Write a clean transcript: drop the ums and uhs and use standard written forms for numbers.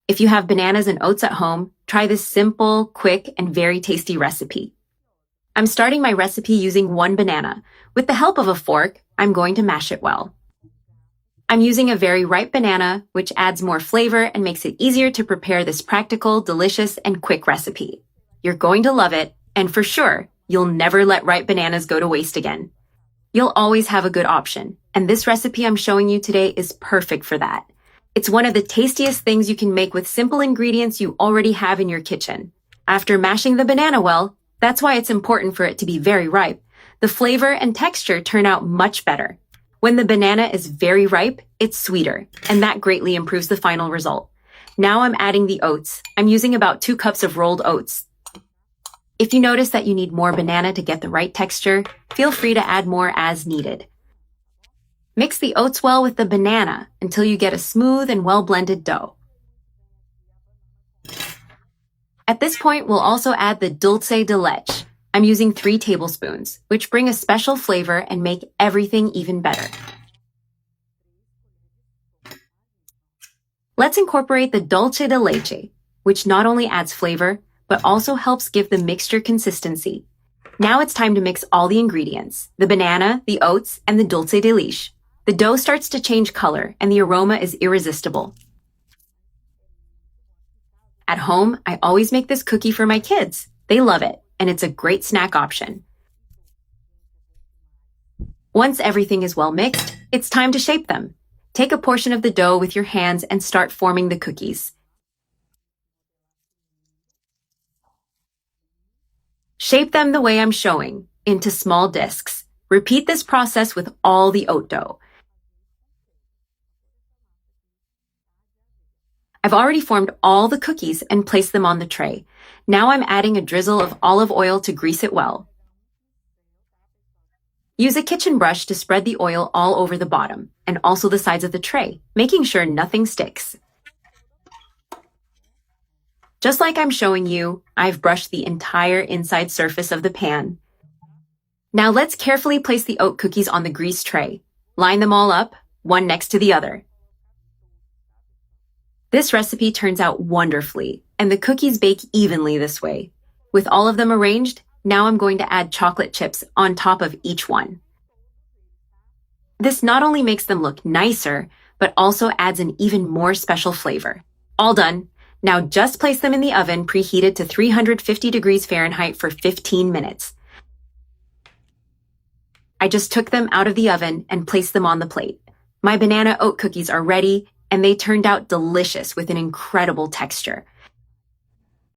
If you have bananas and oats at home, try this simple, quick, and very tasty recipe. I'm starting my recipe using 1 banana. With the help of a fork, I'm going to mash it well. I'm using a very ripe banana, which adds more flavor and makes it easier to prepare this practical, delicious, and quick recipe. You're going to love it, and for sure, you'll never let ripe bananas go to waste again. You'll always have a good option, and this recipe I'm showing you today is perfect for that. It's one of the tastiest things you can make with simple ingredients you already have in your kitchen. After mashing the banana well, that's why it's important for it to be very ripe, the flavor and texture turn out much better. When the banana is very ripe, it's sweeter, and that greatly improves the final result. Now I'm adding the oats. I'm using about 2 cups of rolled oats. If you notice that you need more banana to get the right texture, feel free to add more as needed. Mix the oats well with the banana until you get a smooth and well-blended dough. At this point, we'll also add the dulce de leche. I'm using 3 tablespoons, which bring a special flavor and make everything even better. Let's incorporate the dulce de leche, which not only adds flavor, but also helps give the mixture consistency. Now it's time to mix all the ingredients, the banana, the oats, and the dulce de leche. The dough starts to change color, and the aroma is irresistible. At home, I always make this cookie for my kids. They love it, and it's a great snack option. Once everything is well mixed, it's time to shape them. Take a portion of the dough with your hands and start forming the cookies. Shape them the way I'm showing, into small discs. Repeat this process with all the oat dough. I've already formed all the cookies and placed them on the tray. Now I'm adding a drizzle of olive oil to grease it well. Use a kitchen brush to spread the oil all over the bottom and also the sides of the tray, making sure nothing sticks. Just like I'm showing you, I've brushed the entire inside surface of the pan. Now let's carefully place the oat cookies on the greased tray. Line them all up, one next to the other. This recipe turns out wonderfully, and the cookies bake evenly this way. With all of them arranged, now I'm going to add chocolate chips on top of each one. This not only makes them look nicer, but also adds an even more special flavor. All done. Now just place them in the oven preheated to 350 degrees Fahrenheit for 15 minutes. I just took them out of the oven and placed them on the plate. My banana oat cookies are ready, and they turned out delicious with an incredible texture.